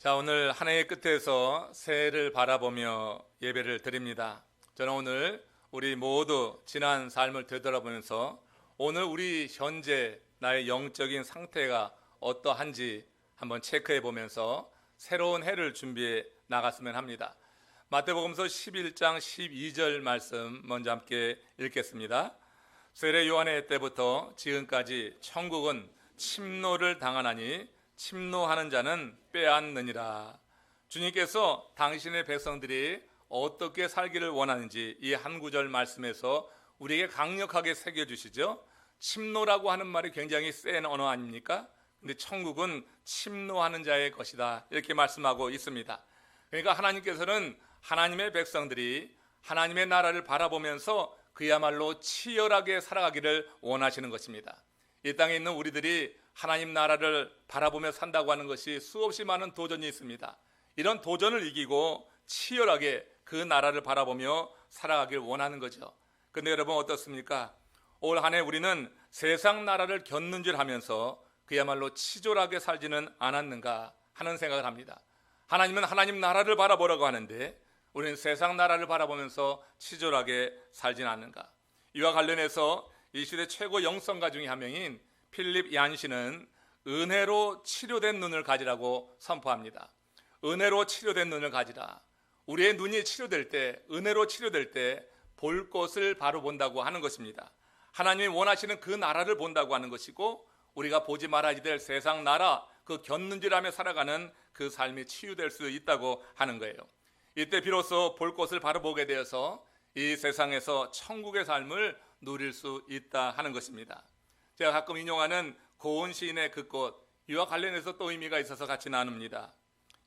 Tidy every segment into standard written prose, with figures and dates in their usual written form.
자, 오늘 한 해의 끝에서 새해를 바라보며 예배를 드립니다. 저는 오늘 우리 모두 지난 삶을 되돌아보면서 오늘 우리 현재 나의 영적인 상태가 어떠한지 한번 체크해 보면서 새로운 해를 준비해 나갔으면 합니다. 마태복음서 11장 12절 말씀 먼저 함께 읽겠습니다. 세례 요한의 때부터 지금까지 천국은 침노를 당하나니 침노하는 자는 빼앗느니라. 주님께서 당신의 백성들이 어떻게 살기를 원하는지 이 한 구절 말씀에서 우리에게 강력하게 새겨주시죠. 침노라고 하는 말이 굉장히 센 언어 아닙니까? 근데 천국은 침노하는 자의 것이다, 이렇게 말씀하고 있습니다. 그러니까 하나님께서는 하나님의 백성들이 하나님의 나라를 바라보면서 그야말로 치열하게 살아가기를 원하시는 것입니다. 이 땅에 있는 우리들이 하나님 나라를 바라보며 산다고 하는 것이 수없이 많은 도전이 있습니다. 이런 도전을 이기고 치열하게 그 나라를 바라보며 살아가길 원하는 거죠. 근데 여러분 어떻습니까? 올 한 해 우리는 세상 나라를 겪는 줄 하면서 그야말로 치졸하게 살지는 않았는가 하는 생각을 합니다. 하나님은 하나님 나라를 바라보라고 하는데 우리는 세상 나라를 바라보면서 치졸하게 살지는 않는가. 이와 관련해서 이 시대 최고 영성가 중에 한 명인 필립 얀시는 은혜로 치료된 눈을 가지라고 선포합니다. 은혜로 치료된 눈을 가지라. 우리의 눈이 치료될 때, 은혜로 치료될 때 볼 것을 바로 본다고 하는 것입니다. 하나님이 원하시는 그 나라를 본다고 하는 것이고, 우리가 보지 말아야 될 세상 나라, 그 곁눈질하며 살아가는 그 삶이 치유될 수 있다고 하는 거예요. 이때 비로소 볼 것을 바로 보게 되어서 이 세상에서 천국의 삶을 누릴 수 있다 하는 것입니다. 제가 가끔 인용하는 고은 시인의 그 꽃, 이와 관련해서 또 의미가 있어서 같이 나눕니다.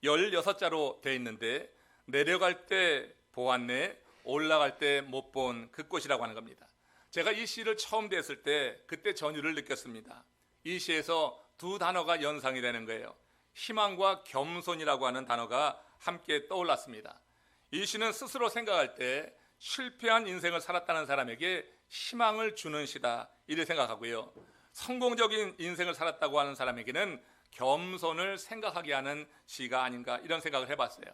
16자로 되어 있는데 내려갈 때 보았네, 올라갈 때 못 본 그 꽃이라고 하는 겁니다. 제가 이 시를 처음 됐을 때 그때 전율을 느꼈습니다. 이 시에서 두 단어가 연상이 되는 거예요. 희망과 겸손이라고 하는 단어가 함께 떠올랐습니다. 이 시는 스스로 생각할 때 실패한 인생을 살았다는 사람에게 희망을 주는 시다, 이렇게 생각하고요. 성공적인 인생을 살았다고 하는 사람에게는 겸손을 생각하게 하는 시가 아닌가, 이런 생각을 해봤어요.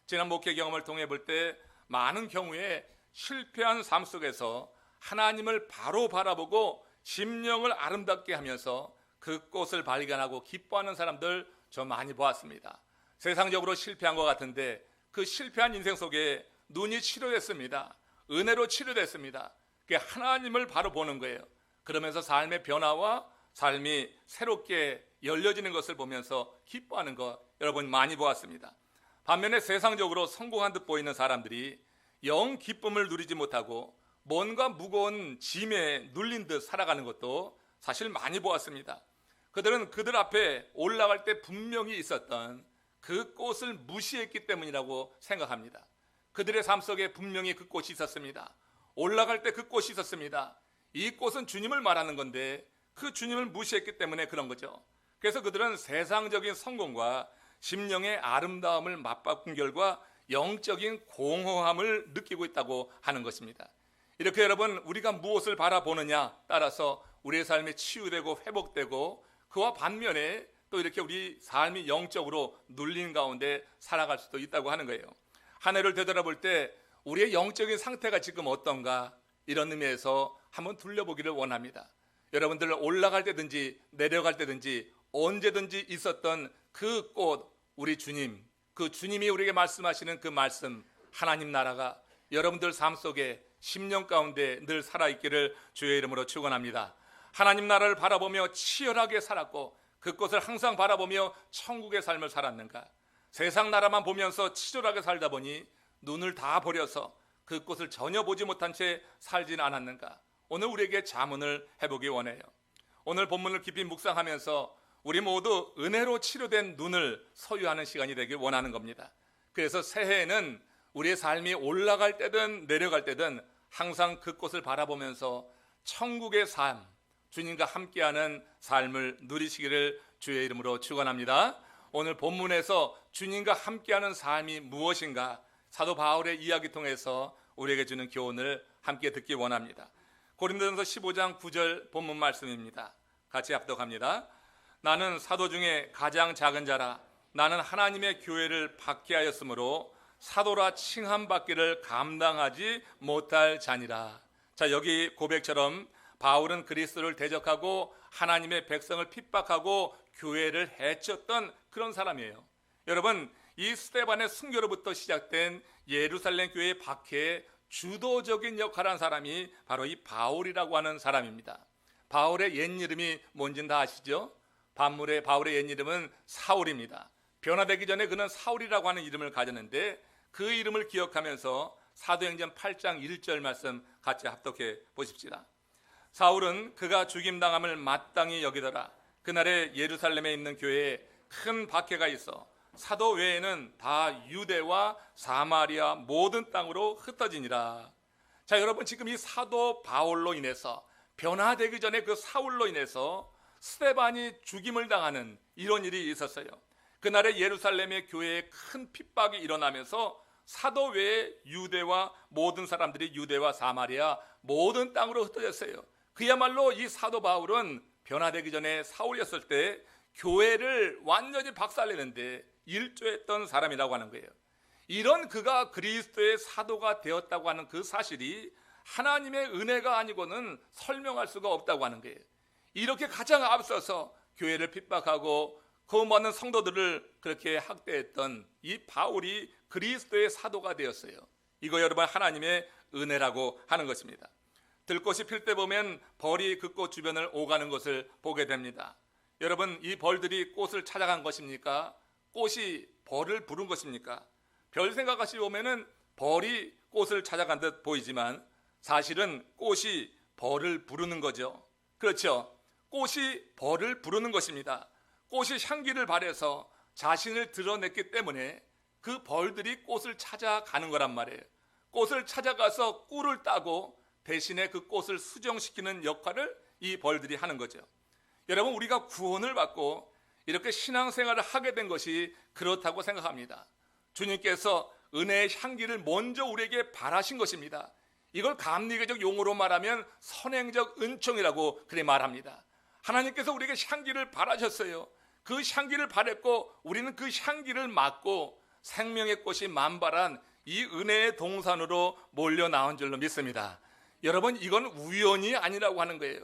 지난 목회 경험을 통해 볼 때 많은 경우에 실패한 삶 속에서 하나님을 바로 바라보고 심령을 아름답게 하면서 그 꽃을 발견하고 기뻐하는 사람들 저 많이 보았습니다. 세상적으로 실패한 것 같은데 그 실패한 인생 속에 눈이 치료됐습니다. 은혜로 치료됐습니다. 그게 하나님을 바로 보는 거예요. 그러면서 삶의 변화와 삶이 새롭게 열려지는 것을 보면서 기뻐하는 것 여러분 많이 보았습니다. 반면에 세상적으로 성공한 듯 보이는 사람들이 영 기쁨을 누리지 못하고 뭔가 무거운 짐에 눌린 듯 살아가는 것도 사실 많이 보았습니다. 그들은 그들 앞에 올라갈 때 분명히 있었던 그 꽃을 무시했기 때문이라고 생각합니다. 그들의 삶 속에 분명히 그 꽃이 있었습니다. 올라갈 때 그 꽃이 있었습니다. 이 꽃은 주님을 말하는 건데 그 주님을 무시했기 때문에 그런 거죠. 그래서 그들은 세상적인 성공과 심령의 아름다움을 맞바꾼 결과 영적인 공허함을 느끼고 있다고 하는 것입니다. 이렇게 여러분, 우리가 무엇을 바라보느냐 따라서 우리의 삶이 치유되고 회복되고, 그와 반면에 또 이렇게 우리 삶이 영적으로 눌린 가운데 살아갈 수도 있다고 하는 거예요. 한 해를 되돌아볼 때 우리의 영적인 상태가 지금 어떤가, 이런 의미에서 한번 둘러보기를 원합니다. 여러분들 올라갈 때든지 내려갈 때든지 언제든지 있었던 그 꽃, 우리 주님, 그 주님이 우리에게 말씀하시는 그 말씀, 하나님 나라가 여러분들 삶 속에 심령 가운데 늘 살아있기를 주의 이름으로 축원합니다. 하나님 나라를 바라보며 치열하게 살았고 그 꽃을 항상 바라보며 천국의 삶을 살았는가? 세상 나라만 보면서 치졸하게 살다 보니 눈을 다 버려서 그 꽃을 전혀 보지 못한 채 살지는 않았는가? 오늘 우리에게 자문을 해보기 원해요. 오늘 본문을 깊이 묵상하면서 우리 모두 은혜로 치료된 눈을 소유하는 시간이 되길 원하는 겁니다. 그래서 새해에는 우리의 삶이 올라갈 때든 내려갈 때든 항상 그 꽃을 바라보면서 천국의 삶, 주님과 함께하는 삶을 누리시기를 주의 이름으로 축원합니다. 오늘 본문에서 주님과 함께하는 삶이 무엇인가, 사도 바울의 이야기 통해서 우리에게 주는 교훈을 함께 듣기 원합니다. 고린도전서 15장 9절 본문 말씀입니다. 같이 합독합니다. 나는 사도 중에 가장 작은 자라. 나는 하나님의 교회를 박해하였으므로 사도라 칭함받기를 감당하지 못할 자니라. 자, 여기 고백처럼 바울은 그리스도를 대적하고 하나님의 백성을 핍박하고 교회를 해쳤던 그런 사람이에요. 여러분, 이 스데반의 순교로부터 시작된 예루살렘 교회의 박해에 주도적인 역할을 한 사람이 바로 이 바울이라고 하는 사람입니다. 바울의 옛 이름이 뭔지는 다 아시죠? 바울의 옛 이름은 사울입니다. 변화되기 전에 그는 사울이라고 하는 이름을 가졌는데 그 이름을 기억하면서 사도행전 8장 1절 말씀 같이 합독해 보십시다. 사울은 그가 죽임당함을 마땅히 여기더라. 그날에 예루살렘에 있는 교회에 큰 박해가 있어 사도 외에는 다 유대와 사마리아 모든 땅으로 흩어지니라. 자, 여러분, 지금 이 사도 바울로 인해서 변화되기 전에 그 사울로 인해서 스데반이 죽임을 당하는 이런 일이 있었어요. 그날에 예루살렘의 교회에 큰 핍박이 일어나면서 사도 외에 유대와 모든 사람들이 유대와 사마리아 모든 땅으로 흩어졌어요. 그야말로 이 사도 바울은 변화되기 전에 사울이었을 때 교회를 완전히 박살내는데 일조했던 사람이라고 하는 거예요. 이런 그가 그리스도의 사도가 되었다고 하는 그 사실이 하나님의 은혜가 아니고는 설명할 수가 없다고 하는 거예요. 이렇게 가장 앞서서 교회를 핍박하고 그 많은 성도들을 그렇게 학대했던 이 바울이 그리스도의 사도가 되었어요. 이거 여러분 하나님의 은혜라고 하는 것입니다. 들꽃이 필 때 보면 벌이 그 꽃 주변을 오가는 것을 보게 됩니다. 여러분, 이 벌들이 꽃을 찾아간 것입니까? 꽃이 벌을 부른 것입니까? 별 생각하시 보면은 벌이 꽃을 찾아간 듯 보이지만 사실은 꽃이 벌을 부르는 거죠. 그렇죠? 꽃이 벌을 부르는 것입니다. 꽃이 향기를 발해서 자신을 드러냈기 때문에 그 벌들이 꽃을 찾아가는 거란 말이에요. 꽃을 찾아가서 꿀을 따고 대신에 그 꽃을 수정시키는 역할을 이 벌들이 하는 거죠. 여러분, 우리가 구원을 받고 이렇게 신앙생활을 하게 된 것이 그렇다고 생각합니다. 주님께서 은혜의 향기를 먼저 우리에게 바라신 것입니다. 이걸 감리교적 용어로 말하면 선행적 은총이라고 그래 말합니다. 하나님께서 우리에게 향기를 바라셨어요. 그 향기를 바랬고 우리는 그 향기를 맡고 생명의 꽃이 만발한 이 은혜의 동산으로 몰려 나온 줄로 믿습니다. 여러분, 이건 우연이 아니라고 하는 거예요.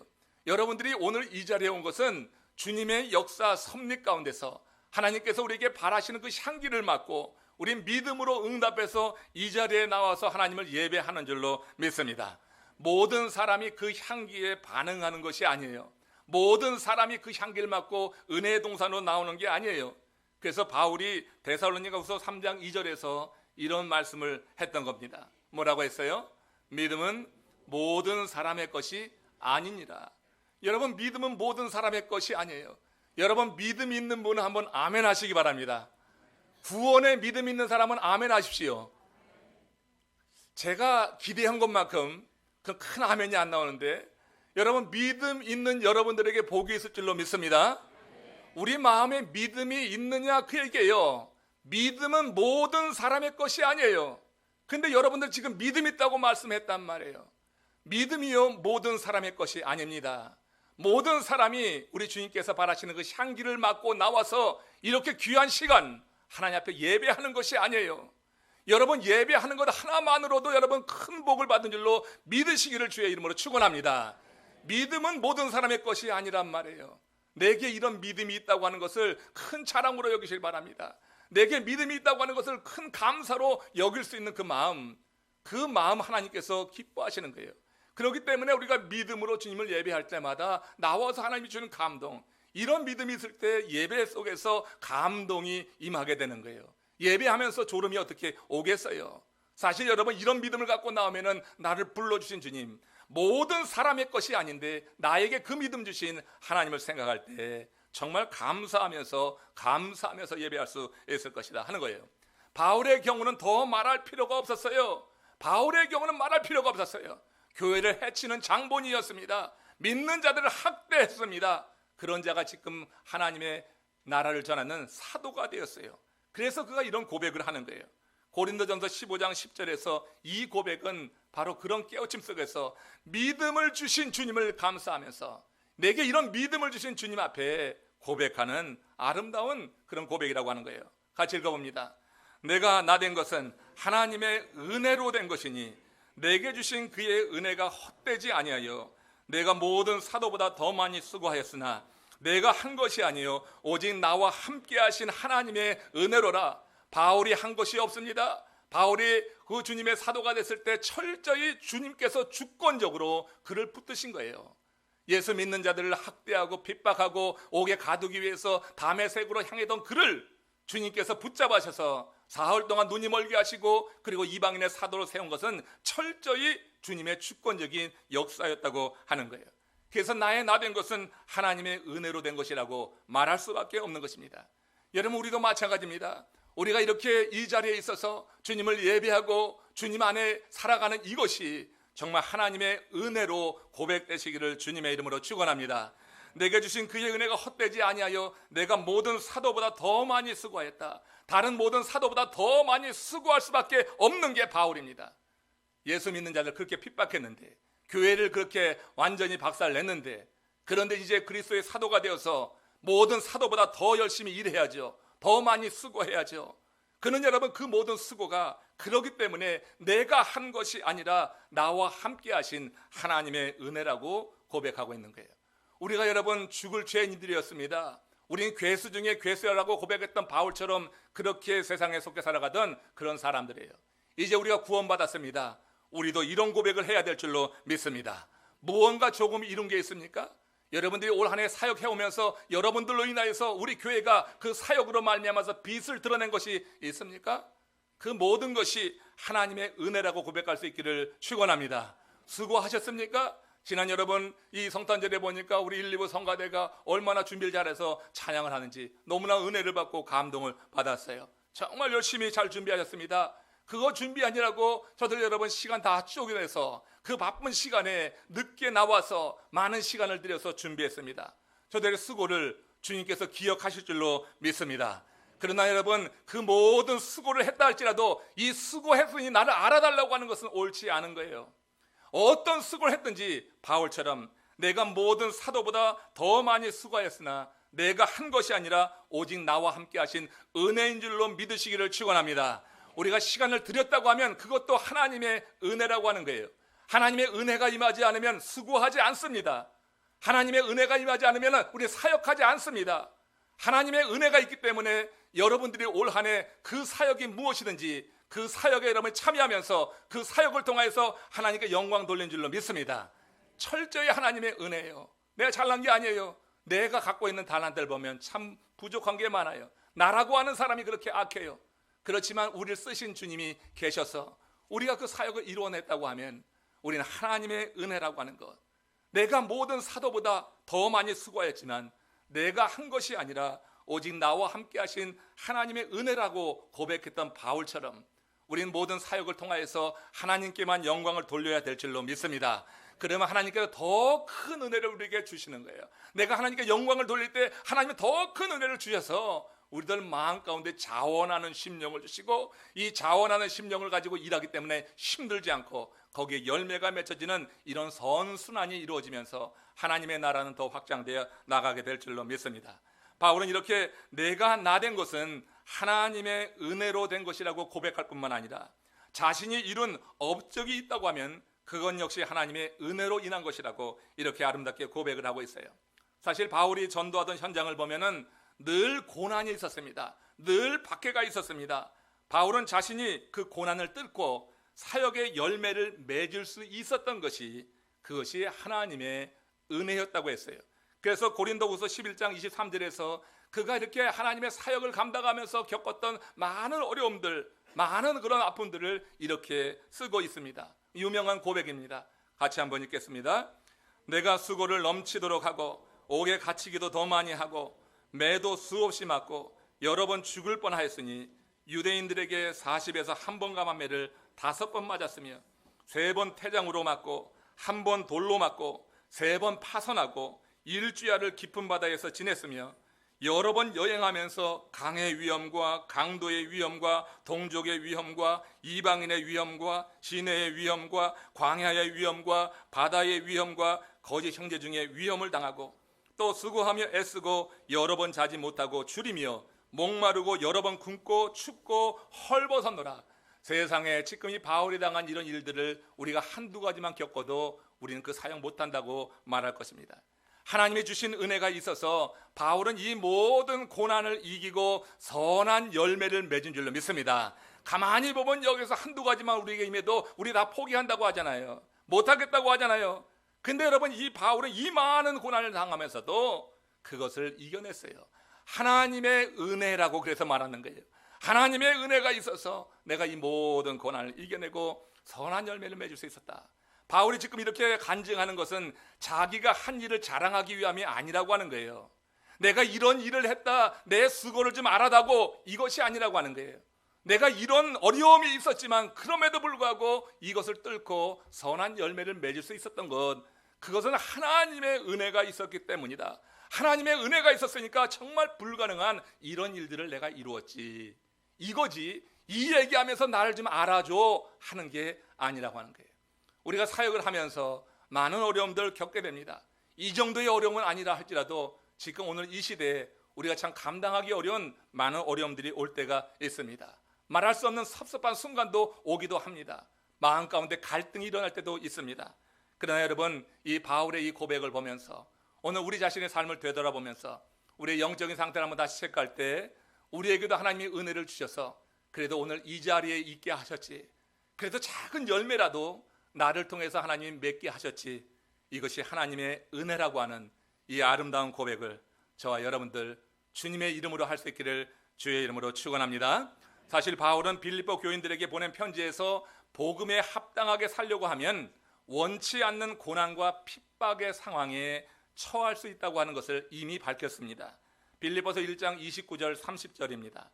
여러분들이 오늘 이 자리에 온 것은 주님의 역사 섭리 가운데서 하나님께서 우리에게 바라시는 그 향기를 맡고 우리 믿음으로 응답해서 이 자리에 나와서 하나님을 예배하는 줄로 믿습니다. 모든 사람이 그 향기에 반응하는 것이 아니에요. 모든 사람이 그 향기를 맡고 은혜의 동산으로 나오는 게 아니에요. 그래서 바울이 데살로니가후서 3장 2절에서 이런 말씀을 했던 겁니다. 뭐라고 했어요? 믿음은 모든 사람의 것이 아니니라. 여러분, 믿음은 모든 사람의 것이 아니에요. 여러분, 믿음 있는 분은 한번 아멘 하시기 바랍니다. 구원에 믿음 있는 사람은 아멘 하십시오. 제가 기대한 것만큼 그 큰 아멘이 안 나오는데 여러분, 믿음 있는 여러분들에게 복이 있을 줄로 믿습니다. 우리 마음에 믿음이 있느냐 그 얘기예요. 믿음은 모든 사람의 것이 아니에요. 근데 여러분들 지금 믿음 있다고 말씀했단 말이에요. 믿음이요 모든 사람의 것이 아닙니다. 모든 사람이 우리 주님께서 바라시는 그 향기를 맡고 나와서 이렇게 귀한 시간 하나님 앞에 예배하는 것이 아니에요. 여러분, 예배하는 것 하나만으로도 여러분 큰 복을 받은 줄로 믿으시기를 주의 이름으로 축원합니다. 믿음은 모든 사람의 것이 아니란 말이에요. 내게 이런 믿음이 있다고 하는 것을 큰 자랑으로 여기실 바랍니다. 내게 믿음이 있다고 하는 것을 큰 감사로 여길 수 있는 그 마음 하나님께서 기뻐하시는 거예요. 그렇기 때문에 우리가 믿음으로 주님을 예배할 때마다 나와서 하나님이 주는 감동, 이런 믿음이 있을 때 예배 속에서 감동이 임하게 되는 거예요. 예배하면서 졸음이 어떻게 오겠어요? 사실 여러분, 이런 믿음을 갖고 나오면은 나를 불러주신 주님, 모든 사람의 것이 아닌데 나에게 그 믿음 주신 하나님을 생각할 때 정말 감사하면서 예배할 수 있을 것이다 하는 거예요. 바울의 경우는 더 말할 필요가 없었어요. 바울의 경우는 말할 필요가 없었어요. 교회를 해치는 장본이었습니다. 믿는 자들을 학대했습니다. 그런 자가 지금 하나님의 나라를 전하는 사도가 되었어요. 그래서 그가 이런 고백을 하는 거예요. 고린도전서 15장 10절에서 이 고백은 바로 그런 깨우침 속에서 믿음을 주신 주님을 감사하면서 내게 이런 믿음을 주신 주님 앞에 고백하는 아름다운 그런 고백이라고 하는 거예요. 같이 읽어봅니다. 내가 나 된 것은 하나님의 은혜로 된 것이니 내게 주신 그의 은혜가 헛되지 아니하여 내가 모든 사도보다 더 많이 수고하였으나 내가 한 것이 아니요 오직 나와 함께 하신 하나님의 은혜로라. 바울이 한 것이 없습니다. 바울이 그 주님의 사도가 됐을 때 철저히 주님께서 주권적으로 그를 붙드신 거예요. 예수 믿는 자들을 학대하고 핍박하고 옥에 가두기 위해서 다메섹으로 향했던 그를 주님께서 붙잡으셔서 사흘 동안 눈이 멀게 하시고 그리고 이방인의 사도로 세운 것은 철저히 주님의 주권적인 역사였다고 하는 거예요. 그래서 나의 나 된 것은 하나님의 은혜로 된 것이라고 말할 수밖에 없는 것입니다. 여러분, 우리도 마찬가지입니다. 우리가 이렇게 이 자리에 있어서 주님을 예배하고 주님 안에 살아가는 이것이 정말 하나님의 은혜로 고백되시기를 주님의 이름으로 축원합니다. 내게 주신 그의 은혜가 헛되지 아니하여 내가 모든 사도보다 더 많이 수고하였다. 다른 모든 사도보다 더 많이 수고할 수밖에 없는 게 바울입니다. 예수 믿는 자들 그렇게 핍박했는데, 교회를 그렇게 완전히 박살냈는데, 그런데 이제 그리스도의 사도가 되어서 모든 사도보다 더 열심히 일해야죠. 더 많이 수고해야죠. 그는 여러분 그 모든 수고가 그러기 때문에 내가 한 것이 아니라 나와 함께 하신 하나님의 은혜라고 고백하고 있는 거예요. 우리가 여러분 죽을 죄인들이었습니다. 우리는 괴수 중에 괴수라고 고백했던 바울처럼 그렇게 세상에 속해 살아가던 그런 사람들이에요. 이제 우리가 구원받았습니다. 우리도 이런 고백을 해야 될 줄로 믿습니다. 무언가 조금 이룬 게 있습니까? 여러분들이 올 한 해 사역해오면서 여러분들로 인하여서 우리 교회가 그 사역으로 말미암아서 빛을 드러낸 것이 있습니까? 그 모든 것이 하나님의 은혜라고 고백할 수 있기를 축원합니다. 수고하셨습니까? 지난 여러분 이 성탄절에 보니까 우리 1, 2부 성가대가 얼마나 준비를 잘해서 찬양을 하는지 너무나 은혜를 받고 감동을 받았어요. 정말 열심히 잘 준비하셨습니다. 그거 준비하느라고 저들 여러분 시간 다 쪼개내서 그 바쁜 시간에 늦게 나와서 많은 시간을 들여서 준비했습니다. 저들의 수고를 주님께서 기억하실 줄로 믿습니다. 그러나 여러분 그 모든 수고를 했다 할지라도 이 수고했으니 나를 알아달라고 하는 것은 옳지 않은 거예요. 어떤 수고를 했든지 바울처럼 내가 모든 사도보다 더 많이 수고하였으나 내가 한 것이 아니라 오직 나와 함께 하신 은혜인 줄로 믿으시기를 축원합니다. 우리가 시간을 들였다고 하면 그것도 하나님의 은혜라고 하는 거예요. 하나님의 은혜가 임하지 않으면 수고하지 않습니다. 하나님의 은혜가 임하지 않으면 우리 사역하지 않습니다. 하나님의 은혜가 있기 때문에 여러분들이 올 한 해 그 사역이 무엇이든지 그 사역에 여러분이 참여하면서 그 사역을 통해서 하나님께 영광 돌린 줄로 믿습니다. 철저히 하나님의 은혜예요. 내가 잘난 게 아니에요. 내가 갖고 있는 달란트를 보면 참 부족한 게 많아요. 나라고 하는 사람이 그렇게 악해요. 그렇지만 우리를 쓰신 주님이 계셔서 우리가 그 사역을 이루어냈다고 하면 우리는 하나님의 은혜라고 하는 것, 내가 모든 사도보다 더 많이 수고했지만 내가 한 것이 아니라 오직 나와 함께 하신 하나님의 은혜라고 고백했던 바울처럼 우리는 모든 사역을 통하여서 하나님께만 영광을 돌려야 될 줄로 믿습니다. 그러면 하나님께서 더 큰 은혜를 우리에게 주시는 거예요. 내가 하나님께 영광을 돌릴 때 하나님은 더 큰 은혜를 주셔서 우리들 마음 가운데 자원하는 심령을 주시고 이 자원하는 심령을 가지고 일하기 때문에 힘들지 않고 거기에 열매가 맺혀지는 이런 선순환이 이루어지면서 하나님의 나라는 더 확장되어 나가게 될 줄로 믿습니다. 바울은 이렇게 내가 나 된 것은 하나님의 은혜로 된 것이라고 고백할 뿐만 아니라 자신이 이룬 업적이 있다고 하면 그건 역시 하나님의 은혜로 인한 것이라고 이렇게 아름답게 고백을 하고 있어요. 사실 바울이 전도하던 현장을 보면은 늘 고난이 있었습니다. 늘 박해가 있었습니다. 바울은 자신이 그 고난을 뚫고 사역의 열매를 맺을 수 있었던 것이 그것이 하나님의 은혜였다고 했어요. 그래서 고린도후서 11장 23절에서 그가 이렇게 하나님의 사역을 감당하면서 겪었던 많은 어려움들, 많은 그런 아픔들을 이렇게 쓰고 있습니다. 유명한 고백입니다. 같이 한번 읽겠습니다. 내가 수고를 넘치도록 하고 옥에 갇히기도 더 많이 하고 매도 수없이 맞고 여러 번 죽을 뻔하였으니 유대인들에게 40에서 한 번 감한매를 5번 맞았으며 3번 태장으로 맞고 1번 돌로 맞고 3번 파선하고 일주야를 깊은 바다에서 지냈으며 여러 번 여행하면서 강의 위험과 강도의 위험과 동족의 위험과 이방인의 위험과 시내의 위험과 광야의 위험과 바다의 위험과 거짓 형제 중에 위험을 당하고 또 수고하며 애쓰고 여러 번 자지 못하고 줄이며 목마르고 여러 번 굶고 춥고 헐벗었노라. 세상에 지금 이 바울이 당한 이런 일들을 우리가 한두 가지만 겪어도 우리는 그 사용 못한다고 말할 것입니다. 하나님이 주신 은혜가 있어서 바울은 이 모든 고난을 이기고 선한 열매를 맺은 줄로 믿습니다. 가만히 보면 여기서 한두 가지만 우리에게 임해도 우리 다 포기한다고 하잖아요. 못하겠다고 하잖아요. 근데 여러분, 이 바울은 이 많은 고난을 당하면서도 그것을 이겨냈어요. 하나님의 은혜라고 그래서 말하는 거예요. 하나님의 은혜가 있어서 내가 이 모든 고난을 이겨내고 선한 열매를 맺을 수 있었다. 바울이 지금 이렇게 간증하는 것은 자기가 한 일을 자랑하기 위함이 아니라고 하는 거예요. 내가 이런 일을 했다, 내 수고를 좀 알아다고, 이것이 아니라고 하는 거예요. 내가 이런 어려움이 있었지만 그럼에도 불구하고 이것을 뚫고 선한 열매를 맺을 수 있었던 것, 그것은 하나님의 은혜가 있었기 때문이다. 하나님의 은혜가 있었으니까 정말 불가능한 이런 일들을 내가 이루었지, 이거지. 이 얘기하면서 나를 좀 알아줘 하는 게 아니라고 하는 거예요. 우리가 사역을 하면서 많은 어려움들을 겪게 됩니다. 이 정도의 어려움은 아니라 할지라도 지금 오늘 이 시대에 우리가 참 감당하기 어려운 많은 어려움들이 올 때가 있습니다. 말할 수 없는 섭섭한 순간도 오기도 합니다. 마음 가운데 갈등이 일어날 때도 있습니다. 그러나 여러분, 이 바울의 이 고백을 보면서 오늘 우리 자신의 삶을 되돌아보면서 우리의 영적인 상태를 한번 다시 체크할 때 우리에게도 하나님이 은혜를 주셔서 그래도 오늘 이 자리에 있게 하셨지, 그래도 작은 열매라도 나를 통해서 하나님이 맺게 하셨지, 이것이 하나님의 은혜라고 하는 이 아름다운 고백을 저와 여러분들 주님의 이름으로 할 수 있기를 주의 이름으로 축원합니다. 사실 바울은 빌립보 교인들에게 보낸 편지에서 복음에 합당하게 살려고 하면 원치 않는 고난과 핍박의 상황에 처할 수 있다고 하는 것을 이미 밝혔습니다. 빌립보서 1장 29절 30절입니다.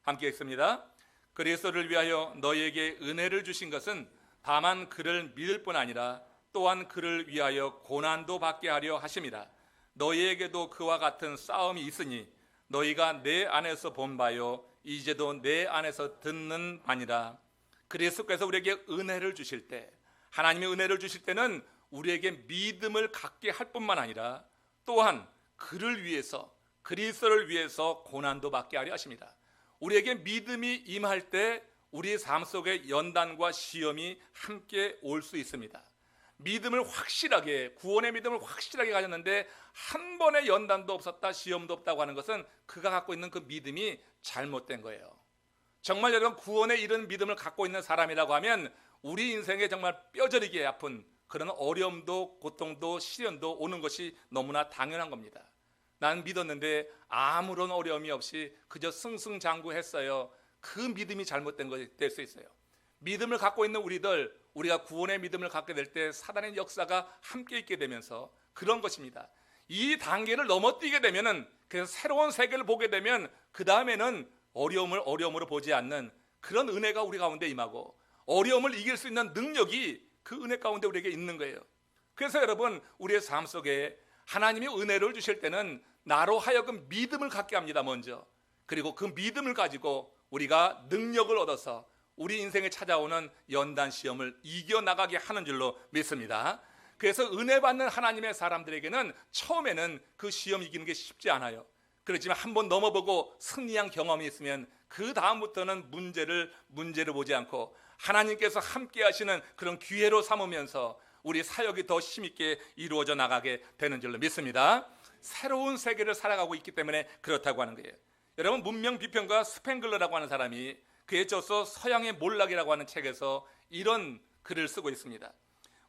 함께 읽습니다. 그리스도를 위하여 너희에게 은혜를 주신 것은 다만 그를 믿을 뿐 아니라 또한 그를 위하여 고난도 받게 하려 하심이라. 너희에게도 그와 같은 싸움이 있으니 너희가 내 안에서 본 바요 이제도 내 안에서 듣는 바니라. 그리스도께서 우리에게 은혜를 주실 때, 하나님의 은혜를 주실 때는 우리에게 믿음을 갖게 할 뿐만 아니라 또한 그를 위해서, 그리스도를 위해서 고난도 받게 하려 하십니다. 우리에게 믿음이 임할 때 우리의 삶 속에 연단과 시험이 함께 올 수 있습니다. 믿음을 확실하게, 구원의 믿음을 확실하게 가졌는데 한 번의 연단도 없었다, 시험도 없다고 하는 것은 그가 갖고 있는 그 믿음이 잘못된 거예요. 정말 여러분, 구원에 이른 믿음을 갖고 있는 사람이라고 하면 우리 인생에 정말 뼈저리게 아픈 그런 어려움도 고통도 시련도 오는 것이 너무나 당연한 겁니다. 난 믿었는데 아무런 어려움이 없이 그저 승승장구했어요. 그 믿음이 잘못된 것이 될 수 있어요. 믿음을 갖고 있는 우리들, 우리가 구원의 믿음을 갖게 될 때 사단의 역사가 함께 있게 되면서 그런 것입니다. 이 단계를 넘어뛰게 되면은, 그래서 새로운 세계를 보게 되면 그 다음에는 어려움을 어려움으로 보지 않는 그런 은혜가 우리 가운데 임하고 어려움을 이길 수 있는 능력이 그 은혜 가운데 우리에게 있는 거예요. 그래서 여러분, 우리의 삶 속에 하나님이 은혜를 주실 때는 나로 하여금 믿음을 갖게 합니다. 먼저. 그리고 그 믿음을 가지고 우리가 능력을 얻어서 우리 인생에 찾아오는 연단 시험을 이겨나가게 하는 줄로 믿습니다. 그래서 은혜 받는 하나님의 사람들에게는 처음에는 그 시험 이기는 게 쉽지 않아요. 그렇지만 한번 넘어보고 승리한 경험이 있으면 그 다음부터는 문제를 보지 않고 하나님께서 함께 하시는 그런 기회로 삼으면서 우리 사역이 더 힘있게 이루어져 나가게 되는 줄로 믿습니다. 새로운 세계를 살아가고 있기 때문에 그렇다고 하는 거예요. 여러분, 문명 비평가 스팽글러라고 하는 사람이 그에 쪄서 서양의 몰락이라고 하는 책에서 이런 글을 쓰고 있습니다.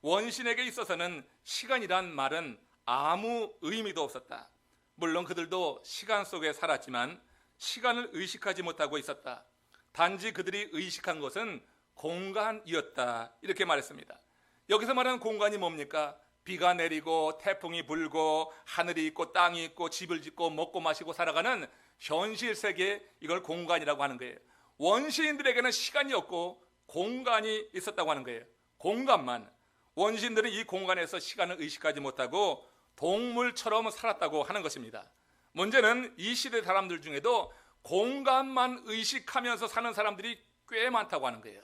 원신에게 있어서는 시간이란 말은 아무 의미도 없었다. 물론 그들도 시간 속에 살았지만 시간을 의식하지 못하고 있었다. 단지 그들이 의식한 것은 공간이었다. 이렇게 말했습니다. 여기서 말하는 공간이 뭡니까? 비가 내리고 태풍이 불고 하늘이 있고 땅이 있고 집을 짓고 먹고 마시고 살아가는 현실 세계, 이걸 공간이라고 하는 거예요. 원시인들에게는 시간이 없고 공간이 있었다고 하는 거예요. 공간만. 원시인들은 이 공간에서 시간을 의식하지 못하고 동물처럼 살았다고 하는 것입니다. 문제는 이 시대 사람들 중에도 공간만 의식하면서 사는 사람들이 꽤 많다고 하는 거예요.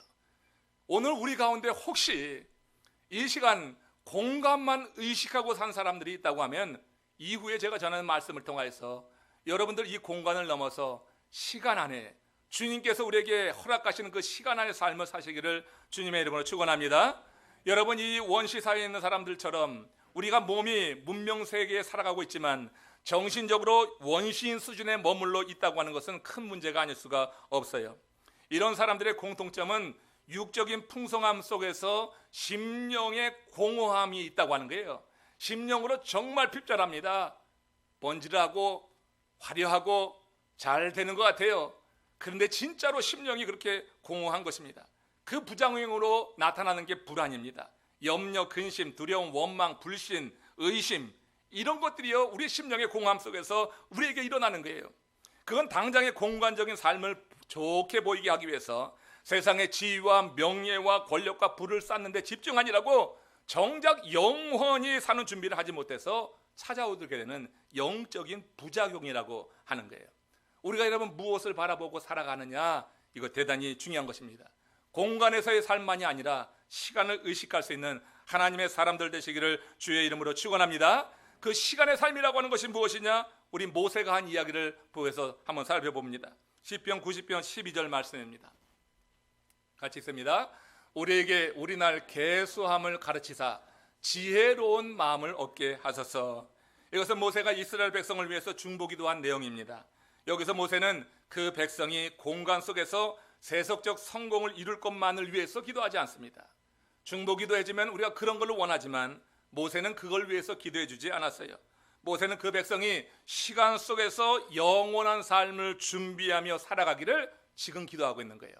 오늘 우리 가운데 혹시 이 시간 공간만 의식하고 산 사람들이 있다고 하면 이후에 제가 전하는 말씀을 통하여서 여러분들 이 공간을 넘어서 시간 안에 주님께서 우리에게 허락하시는 그 시간 안의 삶을 사시기를 주님의 이름으로 축원합니다. 여러분, 이 원시 사회에 있는 사람들처럼 우리가 몸이 문명 세계에 살아가고 있지만 정신적으로 원시인 수준에 머물러 있다고 하는 것은 큰 문제가 아닐 수가 없어요. 이런 사람들의 공통점은 육적인 풍성함 속에서 심령의 공허함이 있다고 하는 거예요. 심령으로 정말 필절합니다. 번지르하고 화려하고 잘 되는 것 같아요. 그런데 진짜로 심령이 그렇게 공허한 것입니다. 그 부작용으로 나타나는 게 불안입니다. 염려, 근심, 두려움, 원망, 불신, 의심, 이런 것들이요 우리 심령의 공허함 속에서 우리에게 일어나는 거예요. 그건 당장의 공간적인 삶을 좋게 보이게 하기 위해서 세상의 지위와 명예와 권력과 부를 쌓는 데 집중하니라고 정작 영원히 사는 준비를 하지 못해서 찾아오게 되는 영적인 부작용이라고 하는 거예요. 우리가 여러분 무엇을 바라보고 살아가느냐, 이거 대단히 중요한 것입니다. 공간에서의 삶만이 아니라 시간을 의식할 수 있는 하나님의 사람들 되시기를 주의 이름으로 축원합니다. 그 시간의 삶이라고 하는 것이 무엇이냐? 우리 모세가 한 이야기를 보여서 한번 살펴봅니다. 시편 90편 12절 말씀입니다. 같이 읽습니다. 우리에게 우리날 계수함을 가르치사 지혜로운 마음을 얻게 하소서. 이것은 모세가 이스라엘 백성을 위해서 중보기도한 내용입니다. 여기서 모세는 그 백성이 공간 속에서 세속적 성공을 이룰 것만을 위해서 기도하지 않습니다. 중보기도해주면 우리가 그런 걸 원하지만 모세는 그걸 위해서 기도해 주지 않았어요. 모세는 그 백성이 시간 속에서 영원한 삶을 준비하며 살아가기를 지금 기도하고 있는 거예요.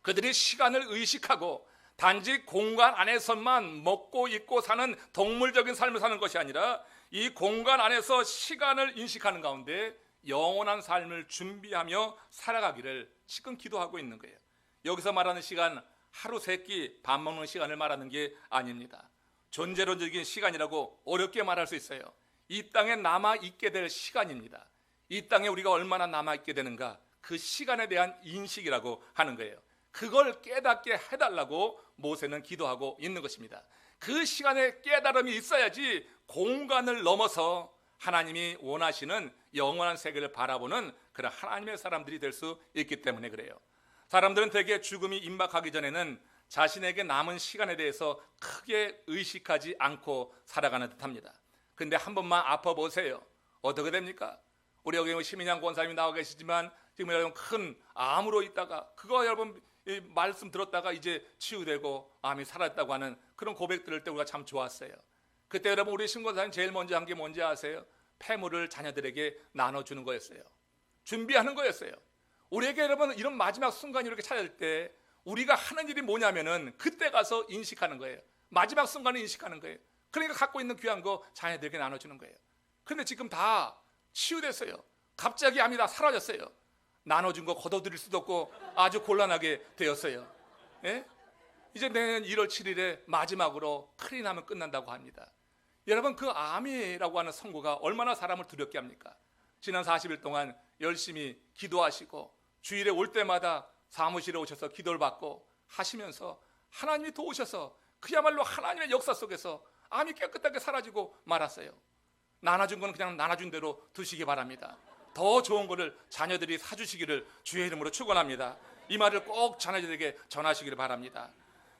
그들이 시간을 의식하고 단지 공간 안에서만 먹고 입고 사는 동물적인 삶을 사는 것이 아니라 이 공간 안에서 시간을 인식하는 가운데 영원한 삶을 준비하며 살아가기를 지금 기도하고 있는 거예요. 여기서 말하는 시간, 하루 세 끼 밥 먹는 시간을 말하는 게 아닙니다. 존재론적인 시간이라고 어렵게 말할 수 있어요. 이 땅에 남아있게 될 시간입니다. 이 땅에 우리가 얼마나 남아있게 되는가, 그 시간에 대한 인식이라고 하는 거예요. 그걸 깨닫게 해달라고 모세는 기도하고 있는 것입니다. 그 시간에 깨달음이 있어야지 공간을 넘어서 하나님이 원하시는 영원한 세계를 바라보는 그런 하나님의 사람들이 될 수 있기 때문에 그래요. 사람들은 대개 죽음이 임박하기 전에는 자신에게 남은 시간에 대해서 크게 의식하지 않고 살아가는 듯합니다. 근데 한 번만 아파보세요. 어떻게 됩니까? 우리 여기 심인양 권사님이 나와 계시지만 지금 여러분 큰 암으로 있다가 그거 여러분 말씀 들었다가 이제 치유되고 암이 살았다고 하는 그런 고백 들을 때 우리가 참 좋았어요. 그때 여러분 우리 신권사님 제일 먼저 한 게 뭔지 아세요? 폐물을 자녀들에게 나눠주는 거였어요. 준비하는 거였어요. 우리에게 여러분 이런 마지막 순간이 이렇게 찾아올 때 우리가 하는 일이 뭐냐면은 그때 가서 인식하는 거예요. 마지막 순간을 인식하는 거예요. 그러니까 갖고 있는 귀한 거 자녀들에게 나눠주는 거예요. 그런데 지금 다 치유됐어요. 갑자기 암이 다 사라졌어요. 나눠준 거 걷어들일 수도 없고 아주 곤란하게 되었어요. 예? 이제 내년 1월 7일에 마지막으로 큰일이 나면 끝난다고 합니다. 여러분 그 암이라고 하는 선고가 얼마나 사람을 두렵게 합니까? 지난 40일 동안 열심히 기도하시고 주일에 올 때마다 사무실에 오셔서 기도를 받고 하시면서 하나님이 도우셔서 그야말로 하나님의 역사 속에서 암이 깨끗하게 사라지고 말았어요. 나눠준 건 그냥 나눠준 대로 두시기 바랍니다. 더 좋은 거를 자녀들이 사주시기를 주의 이름으로 축원합니다. 이 말을 꼭 자녀들에게 전하시기를 바랍니다.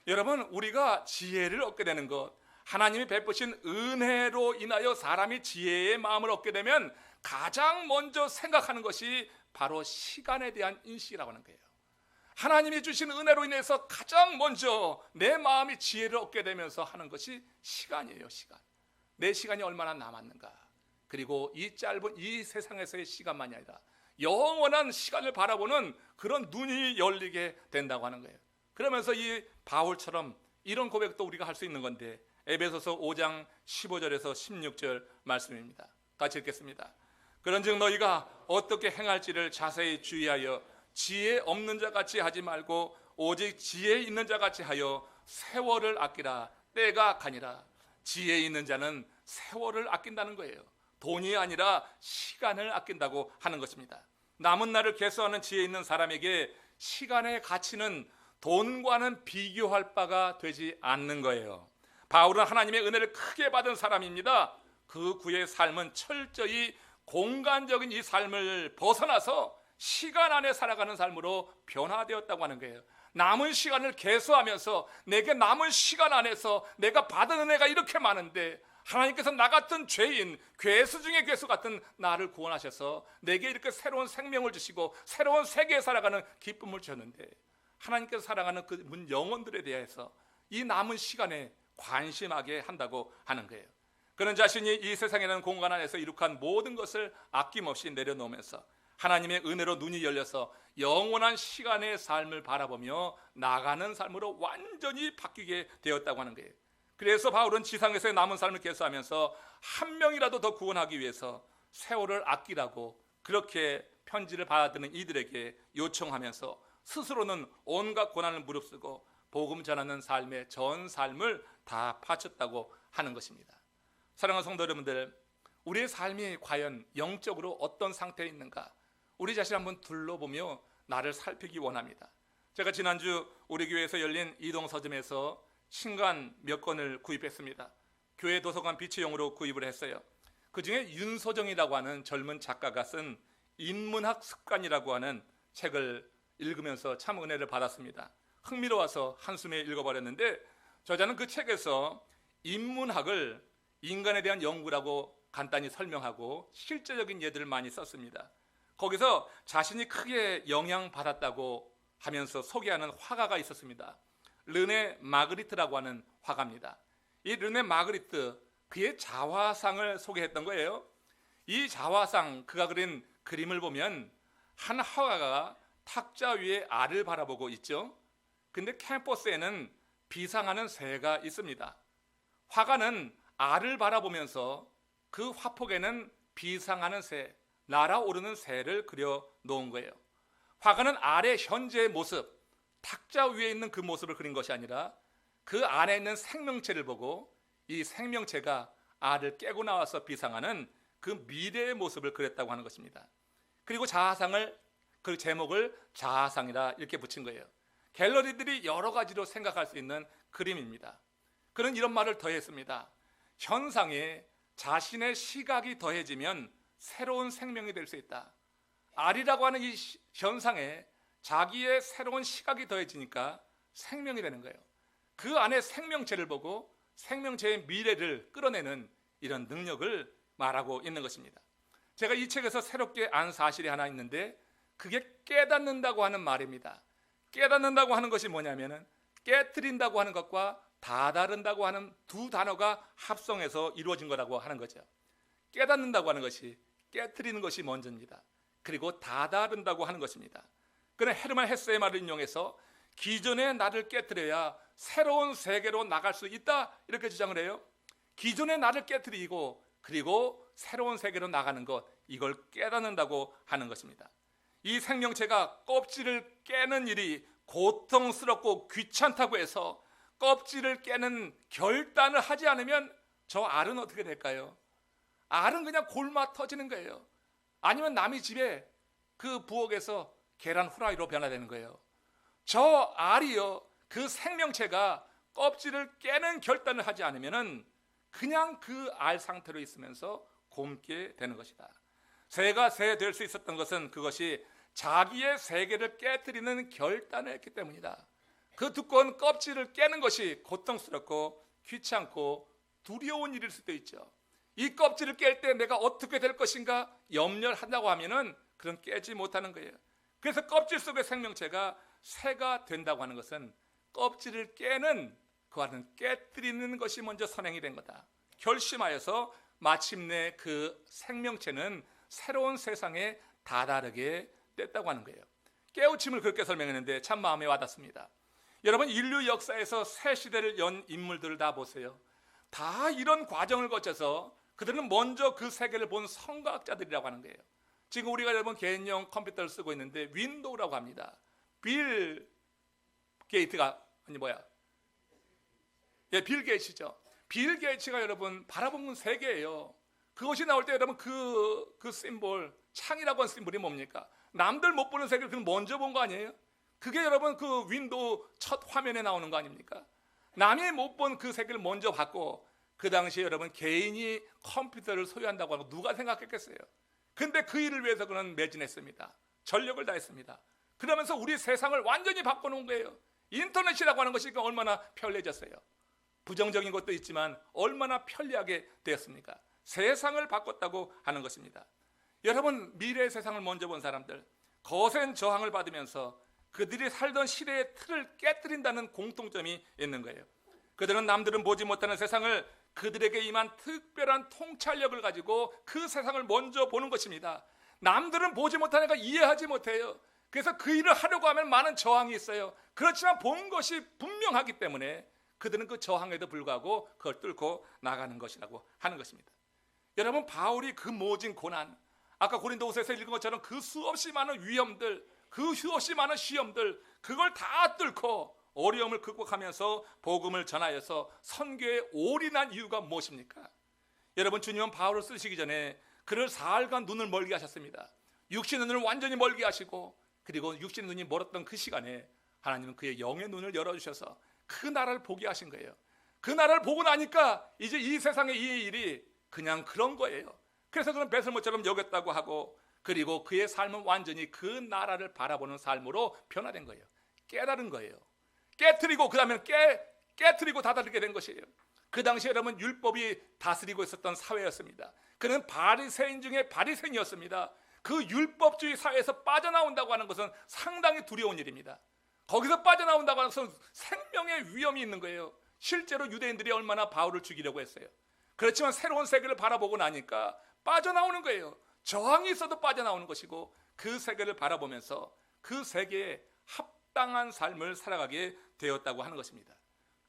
여러분 우리가 지혜를 얻게 되는 것, 하나님이 베푸신 은혜로 인하여 사람이 지혜의 마음을 얻게 되면 가장 먼저 생각하는 것이 바로 시간에 대한 인식이라고 하는 거예요. 하나님이 주신 은혜로 인해서 가장 먼저 내 마음이 지혜를 얻게 되면서 하는 것이 시간이에요. 시간. 내 시간이 얼마나 남았는가. 그리고 이 짧은 이 세상에서의 시간만이 아니라 영원한 시간을 바라보는 그런 눈이 열리게 된다고 하는 거예요. 그러면서 이 바울처럼 이런 고백도 우리가 할 수 있는 건데 에베소서 5장 15절에서 16절 말씀입니다. 같이 읽겠습니다. 그런즉 너희가 어떻게 행할지를 자세히 주의하여 지혜 없는 자 같이 하지 말고 오직 지혜 있는 자 같이 하여 세월을 아끼라. 때가 가니라. 지혜 있는 자는 세월을 아낀다는 거예요. 돈이 아니라 시간을 아낀다고 하는 것입니다. 남은 날을 계수하는 지혜 있는 사람에게 시간의 가치는 돈과는 비교할 바가 되지 않는 거예요. 바울은 하나님의 은혜를 크게 받은 사람입니다. 그 구의 삶은 철저히 공간적인 이 삶을 벗어나서 시간 안에 살아가는 삶으로 변화되었다고 하는 거예요. 남은 시간을 계수하면서 내게 남은 시간 안에서 내가 받은 은혜가 이렇게 많은데 하나님께서 나 같은 죄인, 괴수 중에 괴수 같은 나를 구원하셔서 내게 이렇게 새로운 생명을 주시고 새로운 세계에 살아가는 기쁨을 주셨는데, 하나님께서 사랑하는 그 영혼들에 대해서 이 남은 시간에 관심하게 한다고 하는 거예요. 그런 자신이 이 세상이라는 공간 안에서 이룩한 모든 것을 아낌없이 내려놓으면서 하나님의 은혜로 눈이 열려서 영원한 시간의 삶을 바라보며 나가는 삶으로 완전히 바뀌게 되었다고 하는 거예요. 그래서 바울은 지상에서의 남은 삶을 계수하면서 한 명이라도 더 구원하기 위해서 세월을 아끼라고 그렇게 편지를 받아드는 이들에게 요청하면서 스스로는 온갖 고난을 무릅쓰고 복음 전하는 삶의 전 삶을 다 바쳤다고 하는 것입니다. 사랑하는 성도 여러분들, 우리의 삶이 과연 영적으로 어떤 상태에 있는가, 우리 자신 한번 둘러보며 나를 살피기 원합니다. 제가 지난주 우리 교회에서 열린 이동서점에서 신간 몇 권을 구입했습니다. 교회 도서관 비치용으로 구입을 했어요. 그 중에 윤소정이라고 하는 젊은 작가가 쓴 인문학 습관이라고 하는 책을 읽으면서 참 은혜를 받았습니다. 흥미로워서 한숨에 읽어버렸는데, 저자는 그 책에서 인문학을 인간에 대한 연구라고 간단히 설명하고 실제적인 예들을 많이 썼습니다. 거기서 자신이 크게 영향받았다고 하면서 소개하는 화가가 있었습니다. 르네 마그리트라고 하는 화가입니다. 이 르네 마그리트, 그의 자화상을 소개했던 거예요. 이 자화상, 그가 그린 그림을 보면 한 화가가 탁자 위에 알을 바라보고 있죠. 근데 캠퍼스에는 비상하는 새가 있습니다. 화가는 알을 바라보면서 그 화폭에는 비상하는 새, 날아오르는 새를 그려 놓은 거예요. 화가는 알의 현재의 모습, 탁자 위에 있는 그 모습을 그린 것이 아니라 그 안에 있는 생명체를 보고 이 생명체가 알을 깨고 나와서 비상하는 그 미래의 모습을 그렸다고 하는 것입니다. 그리고 자화상을, 그 제목을 자화상이라 이렇게 붙인 거예요. 갤러리들이 여러 가지로 생각할 수 있는 그림입니다. 그는 이런 말을 더했습니다. 현상에 자신의 시각이 더해지면 새로운 생명이 될 수 있다. 알이라고 하는 이 현상에 자기의 새로운 시각이 더해지니까 생명이 되는 거예요. 그 안에 생명체를 보고 생명체의 미래를 끌어내는 이런 능력을 말하고 있는 것입니다. 제가 이 책에서 새롭게 안 사실이 하나 있는데, 그게 깨닫는다고 하는 말입니다. 깨닫는다고 하는 것이 뭐냐면은 깨트린다고 하는 것과 다다른다고 하는 두 단어가 합성해서 이루어진 거라고 하는 거죠. 깨닫는다고 하는 것이, 깨트리는 것이 먼저입니다. 그리고 다다른다고 하는 것입니다. 그는 헤르만 헤세의 말을 인용해서 기존의 나를 깨트려야 새로운 세계로 나갈 수 있다, 이렇게 주장을 해요. 기존의 나를 깨트리고 그리고 새로운 세계로 나가는 것, 이걸 깨닫는다고 하는 것입니다. 이 생명체가 껍질을 깨는 일이 고통스럽고 귀찮다고 해서 껍질을 깨는 결단을 하지 않으면 저 알은 어떻게 될까요? 알은 그냥 골마 터지는 거예요. 아니면 남의 집에 그 부엌에서 계란 후라이로 변화되는 거예요. 저 알이요, 그 생명체가 껍질을 깨는 결단을 하지 않으면 그냥 그 알 상태로 있으면서 곪게 되는 것이다. 새가 새 될 수 있었던 것은 그것이 자기의 세계를 깨뜨리는 결단을 했기 때문이다. 그 두꺼운 껍질을 깨는 것이 고통스럽고 귀찮고 두려운 일일 수도 있죠. 이 껍질을 깰 때 내가 어떻게 될 것인가 염려를 한다고 하면은 그런 깨지 못하는 거예요. 그래서 껍질 속의 생명체가 새가 된다고 하는 것은 껍질을 깨는, 그와는 깨뜨리는 것이 먼저 선행이 된 거다. 결심하여서 마침내 그 생명체는 새로운 세상에 다다르게 됐다고 하는 거예요. 깨우침을 그렇게 설명했는데 참 마음에 와닿습니다. 여러분, 인류 역사에서 새 시대를 연 인물들을 다 보세요. 다 이런 과정을 거쳐서 그들은 먼저 그 세계를 본 성과학자들이라고 하는 거예요. 지금 우리가 여러분 개인용 컴퓨터를 쓰고 있는데 윈도우라고 합니다. 빌 게이츠가 빌 게이츠죠. 빌 게이츠가 여러분 바라보는 세계예요. 그것이 나올 때 여러분 그 심볼, 창이라고 하는 심볼이 뭡니까? 남들 못 보는 세계를 그는 먼저 본 거 아니에요? 그게 여러분 그 윈도우 첫 화면에 나오는 거 아닙니까? 남이 못 본 그 세계를 먼저 봤고 그 당시에 여러분 개인이 컴퓨터를 소유한다고 하는 거 누가 생각했겠어요? 근데 그 일을 위해서 그는 매진했습니다. 전력을 다했습니다. 그러면서 우리 세상을 완전히 바꿔놓은 거예요. 인터넷이라고 하는 것이 얼마나 편리해졌어요. 부정적인 것도 있지만 얼마나 편리하게 되었습니까? 세상을 바꿨다고 하는 것입니다. 여러분, 미래의 세상을 먼저 본 사람들, 거센 저항을 받으면서 그들이 살던 시대의 틀을 깨뜨린다는 공통점이 있는 거예요. 그들은 남들은 보지 못하는 세상을 그들에게 임한 특별한 통찰력을 가지고 그 세상을 먼저 보는 것입니다. 남들은 보지 못하니까 이해하지 못해요. 그래서 그 일을 하려고 하면 많은 저항이 있어요. 그렇지만 본 것이 분명하기 때문에 그들은 그 저항에도 불구하고 그걸 뚫고 나가는 것이라고 하는 것입니다. 여러분, 바울이 그 모진 고난, 아까 고린도후서에서 읽은 것처럼 그 수없이 많은 위험들, 그 수없이 많은 시험들, 그걸 다 뚫고 어려움을 극복하면서 복음을 전하여서 선교에 올인한 이유가 무엇입니까? 여러분, 주님은 바울을 쓰시기 전에 그를 사흘간 눈을 멀게 하셨습니다. 육신의 눈을 완전히 멀게 하시고, 그리고 육신의 눈이 멀었던 그 시간에 하나님은 그의 영의 눈을 열어주셔서 그 나라를 보게 하신 거예요. 그 나라를 보고 나니까 이제 이 세상의 이 일이 그냥 그런 거예요. 그래서 그는 배설물처럼 여겼다고 하고, 그리고 그의 삶은 완전히 그 나라를 바라보는 삶으로 변화된 거예요. 깨달은 거예요. 깨트리고 그 다음에 깨트리고 다다르게 된 것이에요. 그 당시에 여러분, 율법이 다스리고 있었던 사회였습니다. 그는 바리새인 중에 바리새인이었습니다. 그 율법주의 사회에서 빠져나온다고 하는 것은 상당히 두려운 일입니다. 거기서 빠져나온다고 하는 것은 생명의 위험이 있는 거예요. 실제로 유대인들이 얼마나 바울을 죽이려고 했어요. 그렇지만 새로운 세계를 바라보고 나니까 빠져나오는 거예요. 저항이 있어도 빠져나오는 것이고, 그 세계를 바라보면서 그 세계에 합당한 삶을 살아가게 되었다고 하는 것입니다.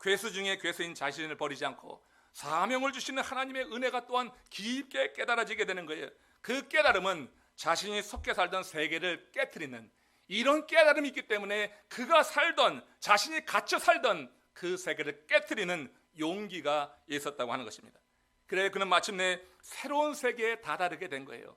괴수 중에 괴수인 자신을 버리지 않고 사명을 주시는 하나님의 은혜가 또한 깊게 깨달아지게 되는 거예요. 그 깨달음은 자신이 속해 살던 세계를 깨트리는 이런 깨달음이 있기 때문에 그가 살던, 자신이 갇혀 살던 그 세계를 깨트리는 용기가 있었다고 하는 것입니다. 그래 그는 마침내 새로운 세계에 다다르게 된 거예요.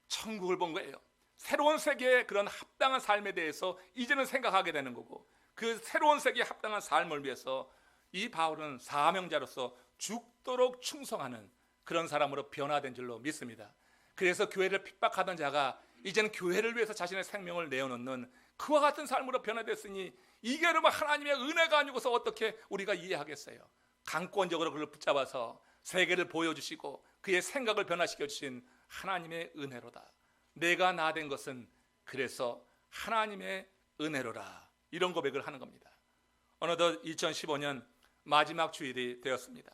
천국을 본 거예요. 새로운 세계의 그런 합당한 삶에 대해서 이제는 생각하게 되는 거고, 그 새로운 세계에 합당한 삶을 위해서 이 바울은 사명자로서 죽도록 충성하는 그런 사람으로 변화된 줄로 믿습니다. 그래서 교회를 핍박하던 자가 이제는 교회를 위해서 자신의 생명을 내어놓는 그와 같은 삶으로 변화됐으니, 이게 여러분 하나님의 은혜가 아니고서 어떻게 우리가 이해하겠어요? 강권적으로 그를 붙잡아서 세계를 보여주시고 그의 생각을 변화시켜 주신 하나님의 은혜로다. 내가 나 된 것은 그래서 하나님의 은혜로라. 이런 고백을 하는 겁니다. 어느덧 2015년 마지막 주일이 되었습니다.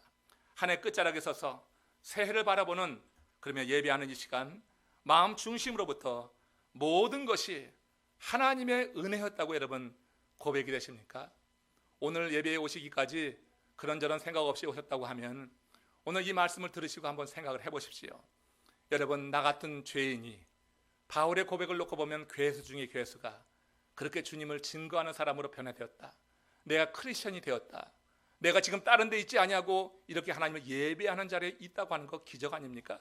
한 해 끝자락에 서서 새해를 바라보는, 그러면 예배하는 이 시간, 마음 중심으로부터 모든 것이 하나님의 은혜였다고 여러분 고백이 되십니까? 오늘 예배에 오시기까지 그런저런 생각 없이 오셨다고 하면 오늘 이 말씀을 들으시고 한번 생각을 해보십시오. 여러분, 나 같은 죄인이 바울의 고백을 놓고 보면 괴수 중에 괴수가 그렇게 주님을 증거하는 사람으로 변화되었다. 내가 크리스천이 되었다. 내가 지금 다른 데 있지 아니하고 이렇게 하나님을 예배하는 자리에 있다고 하는 거 기적 아닙니까?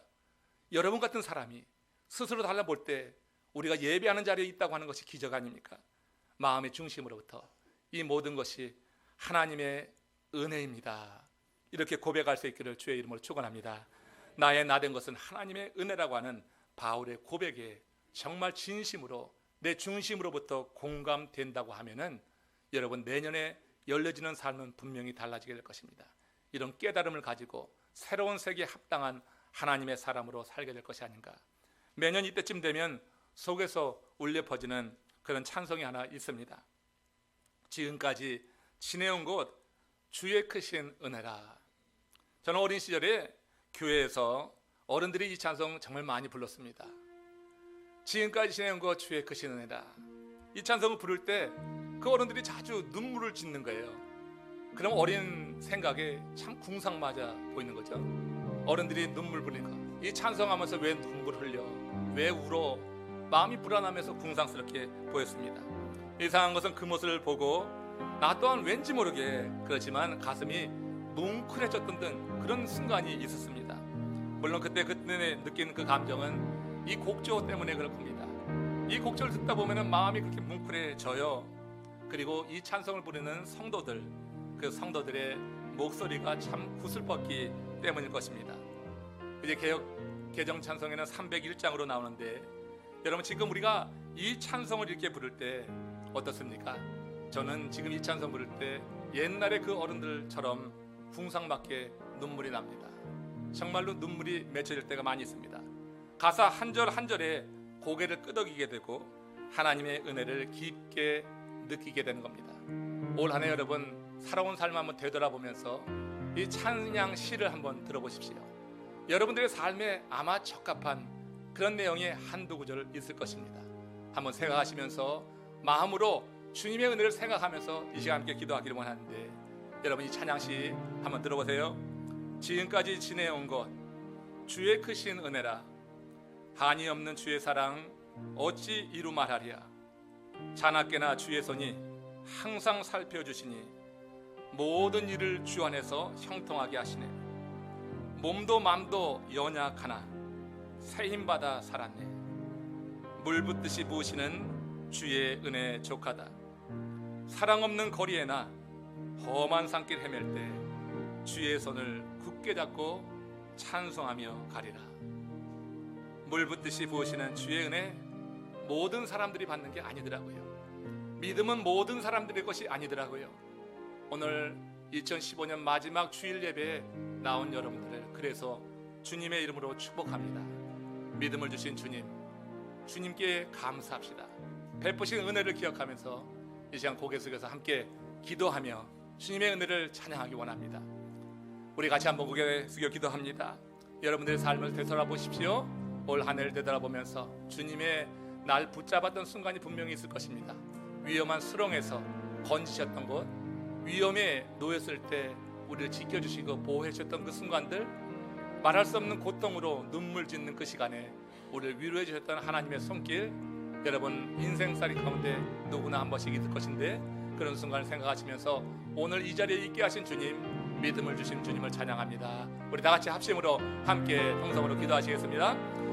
여러분 같은 사람이 스스로 달라볼 때 우리가 예배하는 자리에 있다고 하는 것이 기적 아닙니까? 마음의 중심으로부터 이 모든 것이 하나님의 은혜입니다. 이렇게 고백할 수 있기를 주의 이름으로 축원합니다. 나의 나 된 것은 하나님의 은혜라고 하는 바울의 고백에 정말 진심으로 내 중심으로부터 공감된다고 하면은 여러분, 내년에 열려지는 삶은 분명히 달라지게 될 것입니다. 이런 깨달음을 가지고 새로운 세계에 합당한 하나님의 사람으로 살게 될 것이 아닌가. 매년 이때쯤 되면 속에서 울려 퍼지는 그런 찬송이 하나 있습니다. 지금까지 지내온 곳 주의 크신 은혜라. 저는 어린 시절에 교회에서 어른들이 이 찬송 정말 많이 불렀습니다. 지금까지 지내온 것 주의 크신 은혜라. 이 찬송을 부를 때 그 어른들이 자주 눈물을 짓는 거예요. 그럼 어린 생각에 참 궁상맞아 보이는 거죠. 어른들이 눈물 흘리니까 이 찬송하면서 왜 눈물 흘려, 왜 울어, 마음이 불안하면서 궁상스럽게 보였습니다. 이상한 것은 그 모습을 보고 나 또한 왠지 모르게 그렇지만 가슴이 뭉클해졌던 등 그런 순간이 있었습니다. 물론 그때 느낀 그 감정은 이 곡조 때문에 그럴 겁니다. 이 곡조를 듣다 보면 마음이 그렇게 뭉클해져요. 그리고 이 찬송을 부르는 성도들, 그 성도들의 목소리가 참 구슬뻗기 때문일 것입니다. 이제 개정 찬송에는 301장으로 나오는데 여러분 지금 우리가 이 찬송을 이렇게 부를 때 어떻습니까? 저는 지금 이 찬송 부를 때 옛날에 그 어른들처럼 궁상맞게 눈물이 납니다. 정말로 눈물이 맺혀질 때가 많이 있습니다. 가사 한 절 한 절에 고개를 끄덕이게 되고 하나님의 은혜를 깊게 느끼게 되는 겁니다. 올 한 해 여러분 살아온 삶 한번 되돌아보면서 이 찬양 시를 한번 들어보십시오. 여러분들의 삶에 아마 적합한 그런 내용의 한두 구절 있을 것입니다. 한번 생각하시면서 마음으로 주님의 은혜를 생각하면서 이 시간 함께 기도하기를 원하는데 여러분 이 찬양시 한번 들어보세요. 지금까지 지내온 것 주의 크신 은혜라 한이 없는 주의 사랑 어찌 이루 말하랴. 자나깨나 주의 손이 항상 살펴주시니 모든 일을 주 안에서 형통하게 하시네. 몸도 맘도 연약하나 새 힘받아 살았네. 물 붓듯이 부으시는 주의 은혜 족하다. 사랑 없는 거리에나 험한 산길 헤맬 때 주의 손을 굳게 잡고 찬송하며 가리라. 물 붓듯이 부으시는 주의 은혜 모든 사람들이 받는 게 아니더라고요. 믿음은 모든 사람들의 것이 아니더라고요. 오늘 2015년 마지막 주일 예배에 나온 여러분들을 그래서 주님의 이름으로 축복합니다. 믿음을 주신 주님, 주님께 감사합시다. 베푸신 은혜를 기억하면서 이 시간 고개 숙여서 함께 기도하며 주님의 은혜를 찬양하기 원합니다. 우리 같이 한번 고개 숙여 기도합니다. 여러분들의 삶을 되돌아보십시오. 올 한 해를 되돌아보면서 주님의 날 붙잡았던 순간이 분명히 있을 것입니다. 위험한 수렁에서 건지셨던 곳, 위험에 놓였을 때 우리를 지켜주시고 보호해 주셨던 그 순간들, 말할 수 없는 고통으로 눈물 짓는 그 시간에 우리를 위로해 주셨던 하나님의 손길, 여러분 인생살이 가운데 누구나 한 번씩 있을 것인데 그런 순간을 생각하시면서 오늘 이 자리에 있게 하신 주님, 믿음을 주신 주님을 찬양합니다. 우리 다 같이 합심으로 함께 통성으로 기도하시겠습니다.